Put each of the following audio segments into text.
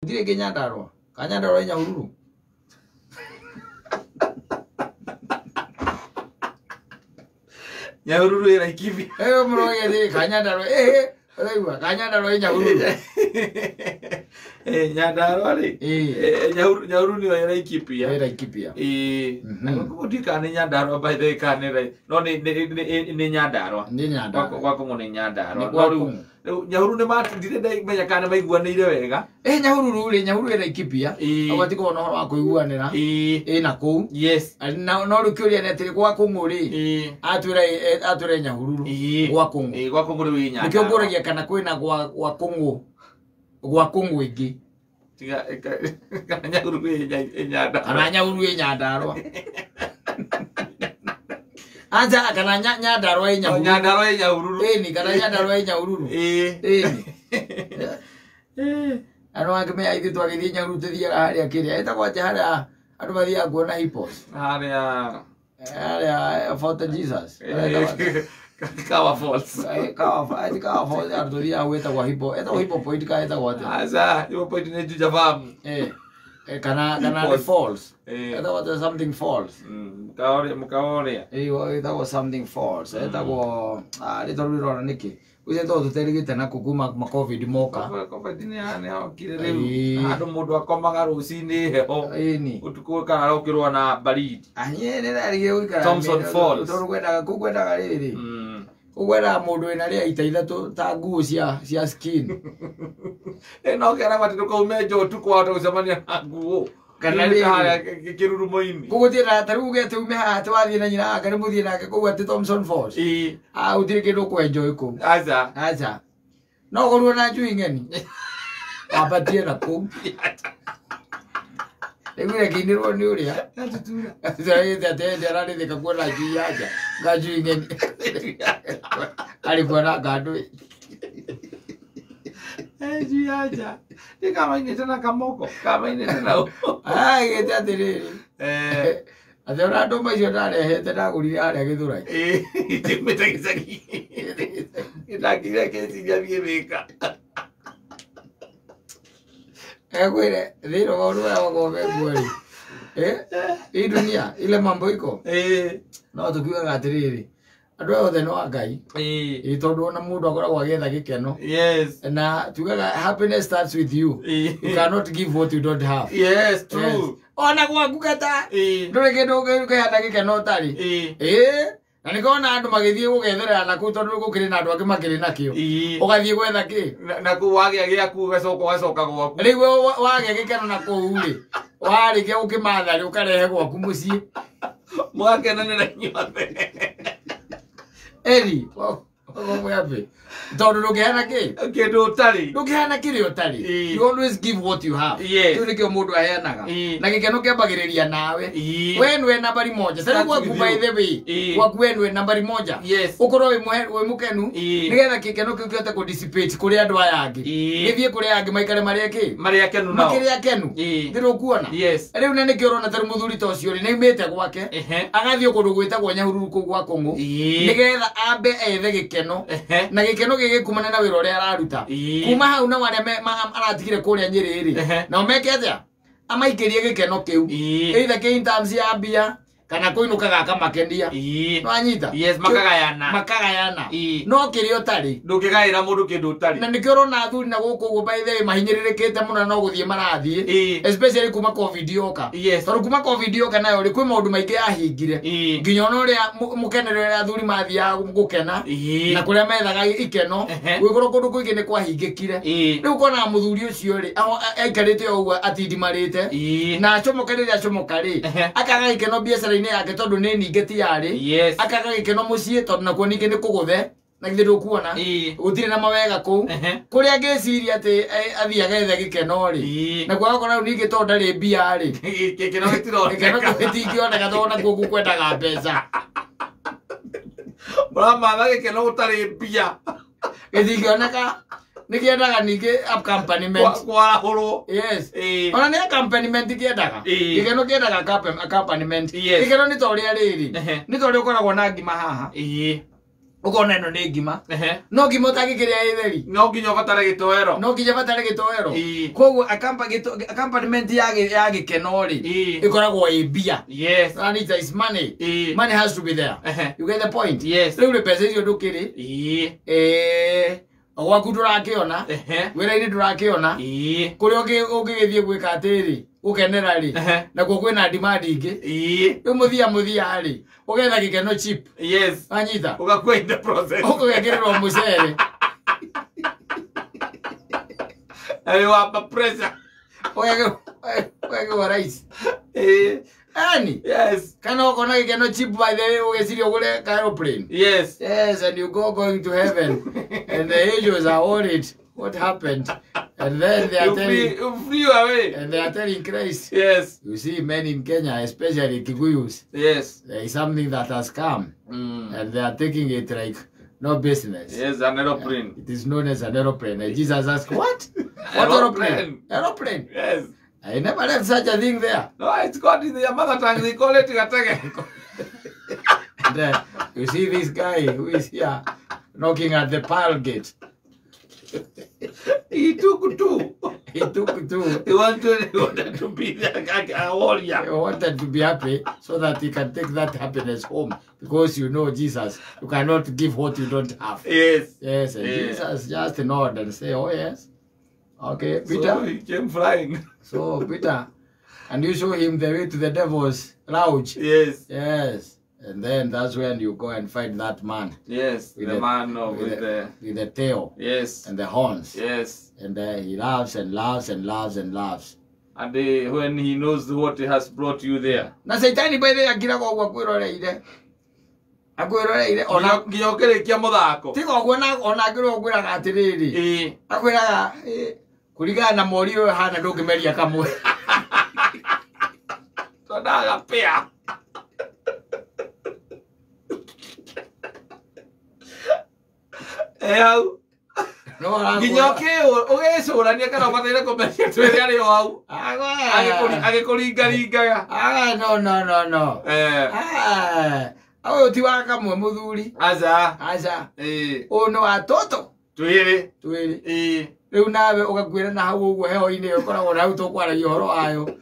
Ndire ke Nyandarua. Ka Nyandarua e Nyahururu. Nyahururu era Laikipia. Mro ye ka Nyandarua Raiwa ka Nyandarua e Nyahururu. Nyandarua ri. Nyahururu ni era Laikipia. Era Laikipia. Ko dika ni Nyandarua by the kane rai. No ni Nyandarua. Ni Nyandarua. Wako ngone Nyandarua. Nyahururu ne mati dire dai menya kana maiguanire wega. Nyahururu era Laikipia. Abati ko no akuiguanira. Na ku. Yes. No rukiuria ne tiri kwa kunguri. Atwire Nyahururu. Gwa kungu. Gwa kungu ri Nyandarua. Nikio ngoragia kana kwina gwa kungu. Gwa kungu ingi. Tiga kana Nyahururu e Nyandarua. Kana Nyahururu e Nyandarua. Anja kana Nyandarua e Nyahururu. Nyandarua e Nyahururu. Ni kana Nyandarua e Nyahururu. Ano akime aithi twagithie Nyahururu tuthia haria kiria etagwa haria andu mathia kuona hippos. Haria Fort Jesus. Kawa Falls. Kawa Falls arturia wetagwa hippo. Etagwa hippo point ka etagwa te. Asa, hippo point ne jujavam. Kana the falls. Etagwa something falls. Kaore. That was something false. That was little bit on Nikki. We said, to tell you, Tana Kukuma, COVID mocha. COVID in the Kiri. I don't know what Komagaru Sini, any Utuko Karaokiro and Barid. And yet, Thompson Falls. Don't go to Kukweta lady. Where Modo in Italy to Tagusia, she skin. And no care what to call Major took out of Zamania. Kiruru moini. Kuko tira taruge tu me ha twali na nyina ka mudi na ka ko te Thompson Falls. Udire ke do ko enjoy ko. Aza. No ko na ju ingeni. Apa tie na ko. Egure ke ni ro ni uria. Atutura. Sai te ra ni ka ko na ju yaja. Ga ju ingeni. Ali ko na ga do. Juaja. Dia kama ini tena kamoko. Kama ini tena. Kita tadi. Ada orang tu macam mana? Tena kuri ada gitu lah. Itu macam kisah. Lagi si jadi mereka. Gue ni orang orang gue. Ini dunia. Ile mambo iko. No tu kau nggak tadi. Adwa othe no agai tondu na mundu akoragwo agetha gikeno. Yes. Na tugaga happiness starts with you. You cannot give what you don't have. Yes, true. Ona gwaku kata ndure kindu ukihanda gikeno tari. Na nikona andu magithie gugethera naku tondu gukiri na andu angi makiri nakio. Ugathie gwetha ki naku wagia giaku gacoka gwaku. Riu wagia gikeno naku ri warikia ukimatha ri ukarehe gwaku mucii mwakenanira inyuothe. Eri, yapi. Tondu ndukihana ki? Kindu utari. Ndukihana kiri utari. You always give what you have. Yes. Tu nikio mundu aheanaga. Na gikeno kiambagiriria nawe. We nwe nambari moja. Sasa gwaku by the way. Gwaku we nwe nambari moja. Yes. Ukorwo we mukenu. Nigetha gikeno kiu kiote ku dissipate kuri andu aya angi. Githie kuri angi maikare maria ki? Maria kenu nao. Makiria kenu. Ndiru kuona. Yes. Riu ne nikio rona taru muthuri ta ucio ri ni imite gwake. Agathie kundu gwitagwo Nyahururu ku gwa Kongo. Nigetha ambe ethe gikeno. Na gikeno gigikumana na wira uria araruta. Kuma hau na wale aratigire kuria Nyeri ri. Na omeke atia amaikirie gikeno kiu. Either ke in terms ya bia kana kuinukaga kamakendia. No anyita. Yes, makagayana. No kirio tari ndukigaira mundu kindu tari. Na nikio rona athuri na guku go by the way mahinyiririkite muno no guthie marathie. Especially kuma COVID yoka. Yes. Toru kuma COVID yoka nayo ri kwi maundu maingi ahingire. Nginya no ria mukenerere athuri mathia gukena. Na kuria methaga ikeno. Gwikoro kundu kuingi ni kwahingikire. Riu kona muthuri ucio ri aikarite o atindi marite. Na acomoka ri akaga ikeno biacara ine yake tondu ni ninge ti yari. Akaga gikeno mucii tondu nakuo ninge ni kuguthe na githe ndukuona gutire na mawega ku kuria ngeciria ati athiaga ethe gikeno ri na kwa kona ninge tondu ndari mbia ri gikeno gitingioneka tondu nakuo gukwendaga mbeca mama gikeno gutari mbia gitingioneka nikiendaga ningi accompaniment kwa horo. Yes. Ona ni accompaniment kiendaga gikeno kiendaga accompaniment. Gikeno ni toria riri ni toria ukoragwo na ngima haha ukona ino ni ngima no ngima utagikiria itheri no nginya batare gitoero koguo accompaniment ya gikeno ri ikoragwo ibia yes and it's money money has to be there you get the point yes riu pesa icio ndukiri ogwaku ndurakiona wira-ini ndurakiona kuria ungigithie gwika atiri ukenera ri nakuo kwina demand ingi riu muthia ri ugetha gikeno cheap yes anyita ugakua in the process ugegererwo mucere ayo apa pressure ugegerwo rice Ani? Yes. Kana ukona gikeno cheap by the way ugeciria ugure aeroplane. Yes. Yes, and you going to heaven. And the angels are worried what happened. And then they are free away. And they are telling Christ. Yes. You see men in Kenya, especially Kikuyus. Yes. There is something that has come. And they are taking it like no business. Yes, an aeroplane. It is known as an aeroplane. And Jesus asked, what? What aeroplane? Aeroplane. Yes. I never left such a thing there. No, it's got in their mother tongue. They call it gatege. And you see this guy who is here knocking at the pearl gate. He took two. He took two. He wanted to be a warrior. He wanted to be happy so that he can take that happiness home. Because you know Jesus, you cannot give what you don't have. Yes. Yes, and Jesus just nod and say, oh yes. Okay, Peter. So he came flying. So, Peter, and you show him the way to the devil's lodge. Yes. Yes. And then that's when you go and find that man. Yes, with the man with the tail. Yes. And the horns. Yes. And he laughs and laughs and laughs and laughs. And when he knows what has brought you there. Na Saitani by the akira kwa kwĩroreire. Akwĩroreire ona nginya ũkĩrĩkia mũthako. Tiga ũguo ona ngĩrwo ngwĩraga atĩrĩrĩ. Akwĩraga kuringana na mori ũyũ hana ndũngĩmeria kamwe. Tondaga pĩa. Hau. Nginya ũgĩcũrania kana ũbataire kũmeria twĩrĩ arĩ o hau. Agĩkũringaringaga. No. Ũyũ ti wa kamwe mũthuri. Aca. Ũyũ nĩ wa tũtũ. Twĩrĩ. Rĩu nawe ũgakuĩra na hau ũguo heho-inĩ ĩyo ũkoragwo na hau tũkwaragia ũhoro wayo.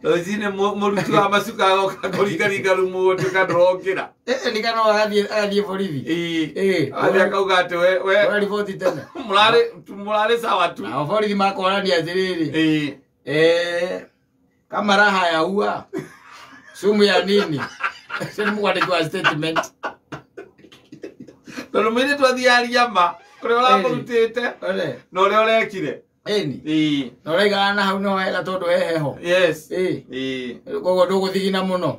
Rũcinĩ mũruti wa macuka agoka kũringaringa rumu ũtuĩka ndũrokĩra. Nĩ kana agathiĩ borithi. Athiĩ akauga atĩ we riboti tene. Mũrarĩ sawa tu. Nao borithi makorania atĩrĩrĩ. Kama raha ya ua. Sumu ya nini? Sini mwandĩki wa statement. Tondũ mũirĩtu athiaria ma kũrĩa ũramũrutĩte na ũrĩa ũrekire. Ĩni. Na ũraigaga na hau no wega tondũ he heho. Yes. Koguo ndũgũthigina mũno.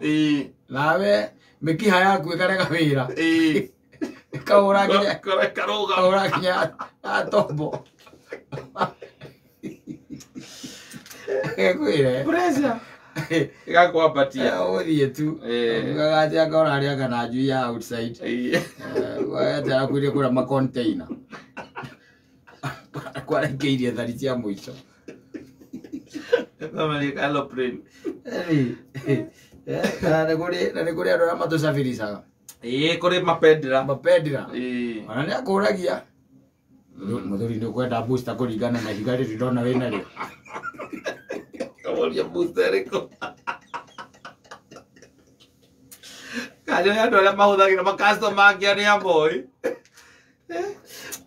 Nawe mĩkiha yaku ĩkarega wĩra. Kaũra nginya atombo. Gĩkwĩre. Pressure. Igakwambatia. Ũthiĩ tu. Ugaga atĩ anga ũrarĩaga na njui ya outside. Wetera kwĩrĩa kũrĩa macontainer. Kwarĩkĩirie thari cia mũico. Family aeroplane. Na nĩ kũrĩ andũ arĩa matũcabiricaga. Kũrĩ mapendera. Ona nĩ akũragia. Mũthuri nĩ ũkwenda booster kũringana na ihiga rĩrĩ ndona wĩna rĩo. Kamoria booster rĩkũ. Kanyo ya andũ arĩa mahũthagĩra ma-customer angĩ arĩa moĩ.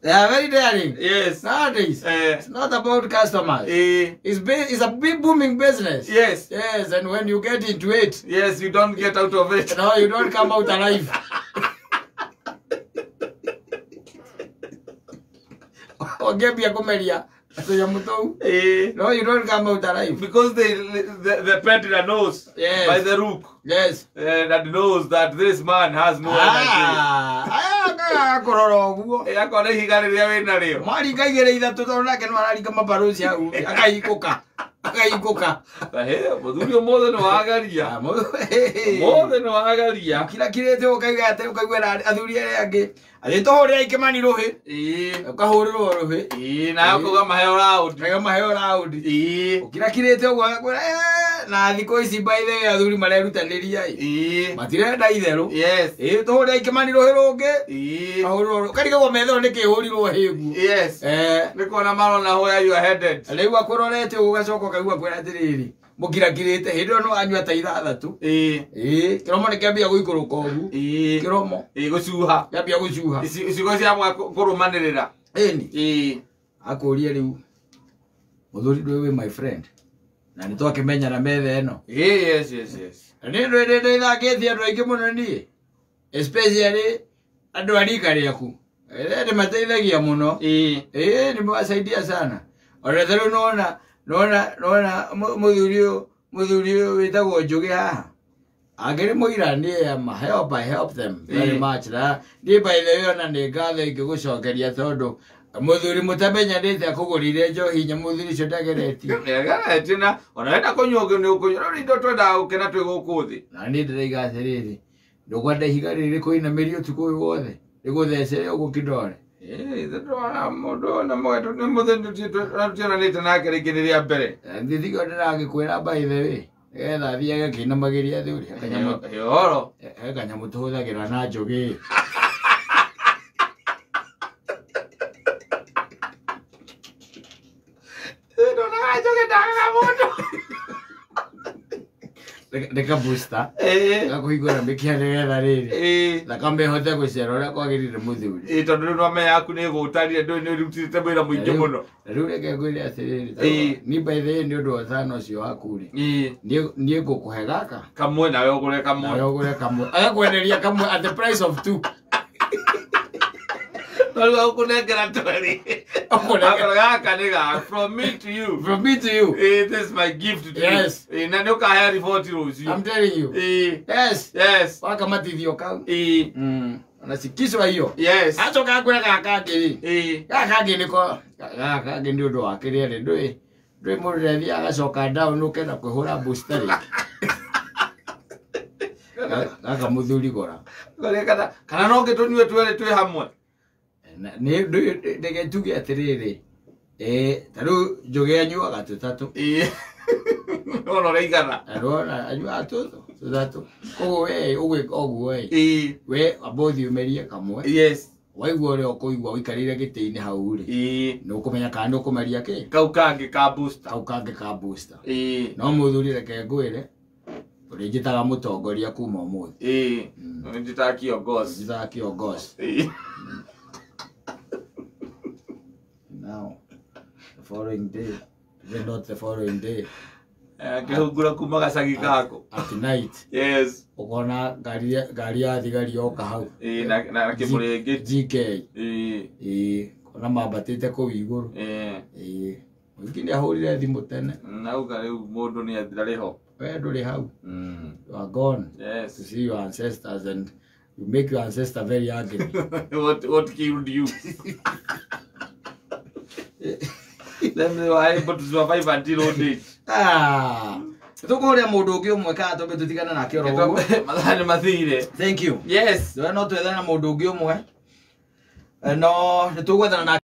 They are very daring. Yes. Nowadays, it's not about customers. It's a big booming business. Yes. Yes, and when you get into it, yes, you don't get out of it. No, you don't come out alive. Ogebia kumeria. No, you don't come out alive. Because the peddler knows by the rook. Yes. That knows that this man has no energy. Akona ihiga rĩrĩa wĩna rĩo. Maringaigĩra ithatũ tondũ nake nĩmararinga mabarũci hau. Akaikũka. Mũthuri ũmũthĩ nĩwagaria. Mũthĩ nĩwagaria. Kĩrakĩrĩte ũkaiga atĩ ũkaiguĩra athuri arĩa angĩ. Agĩtũhũrĩra Kĩmani rũhĩ. Ũkahũrĩrwo rũhĩ. Nawe ũkauga maheo raũndi. Maheo raũndi. Ũkĩrakĩrĩte ũguo agakwĩra na thiko ici by the way athuri marerutanĩria matirenda itherũ tũhũre Kĩmani rũngĩ karigagwo metho nĩ kĩhũrirwo hĩgu nĩ kuona marona where you are headed rĩu akũrorete ũgacoka ũkaigua kwĩra atĩrĩrĩ mũkirakirĩte hĩndĩ ĩyo no anyua ta ithathatũ kĩromo nĩ kĩambia gũikũrũka ũgu kĩromo gũcuha kĩambia gũcuha icigo cia kũrũmanĩrĩra akũria rĩu mũthuri ndũĩ my friend na nĩ twakĩmenyana metha ĩno nĩ ndũĩrĩte ithakĩtie andũ aingĩ mũno niĩ especially andũ a rika rĩaku nĩ mateithagia mũno nĩ mwasaidia sana ona rĩu nona mũthuri ũyũ wĩtagwo Njũgĩ haha angĩrĩ mũira niĩ I help them very much na niĩ by the way ona nĩ ngatho ingĩgũcokeria tondũ mũthuri mũtamenyanĩte akũgũrire njohi hinya mũthuri ũcio ndageretie na ona wenda kũnyua nĩ ũkũnyua no indo twendaga gũkena twĩ gũkũ thĩ na niĩ ndĩraiga atĩrĩrĩ ndũkwenda ihiga rĩrĩ kũinamĩria ũtukũ ũyũ wothe rĩgũthecere ũguo kĩndore mũndũ na mwetũ nĩ mũthĩ tũtionanĩte nake rĩngĩ nĩ rĩa mbere thithigo ndĩragĩkwĩra by the way nĩgetha athiage akĩinamagĩria athuri kanyamũ tũhũthagĩra na Njũgĩ Reka booster gakũhingũra mĩkiha nĩgetha rĩrĩ thakame ĩhote gũcera ũrĩa kwagĩrĩire mũthuri tondũ rĩu nome yaku nĩ ĩgũtarire ndũĩ nĩ ũrutĩte wĩra mũingĩ mũno rĩu reke ngwĩre atĩrĩrĩ ni by the way nĩ ũndũ wa thana ũcio waku rĩ niĩ ngũkũhe gaka kamwe nawe ũgũre kamwe agakwenderia kamwe at the price of two Tolu ukunengera tweri. Gaka nĩ gaka from me to you. From me to you. This is my gift to you. Yes. Na nĩ ũkahe riboti rũciũ. I'm telling you. Yes. Waka matithio kau. Na sikiswa hiyo. Yes. Acoka kwera gaka ngiri. Gaka ngiri nĩko gaka ngiri nĩ ũndũ wa kĩrĩa ndũĩ mũndũ rĩthia agacoka down ũkenda kwĩhũra booster rĩ. Gaka mũthuri gora. Kana no ngĩtũnyue twere twĩ hamwe. Ndege tuge atĩrĩrĩ tarĩu Njũgĩ anyuaga tũtatũ no reigana arona anyuaga tũtatũ koguo we ũgwĩka ũguo we abothi umerie kamwe waigua ũrĩa ũkũigua ũikarĩire gĩtĩ-inĩ hau rĩ nĩ ũkũmenya kana nĩ ũkũmeria kĩ kau kangĩ ka booster no mũthuri reke ngwĩre ũrĩa njĩtaga mũtongoria kuma ũmũthĩ njĩtaga kĩongozi Now, the following day, even not the following day. Kehungura kuma gacagi kako. At night. Yes. Ukona gari ya thigari yoka hau. Na kĩmũrĩngĩ. GK. Kona mambatĩte kũu igũrũ. Mũingĩ ahũrire thimũ tene. Nauga rĩu mũndũ nĩ ndarĩ ho. We ndũrĩ hau. You are gone. Yes. To see your ancestors and you make your ancestor very angry. What killed you? Them they were able to survive until old age. Tukuria mũndũ ũngĩ ũmwe kana tũmbe tũtigane nake oro ũguo. Mathani mathire. Thank you. Yes. No twethana na mũndũ ũngĩ ũmwe. No nĩ tũgwethana na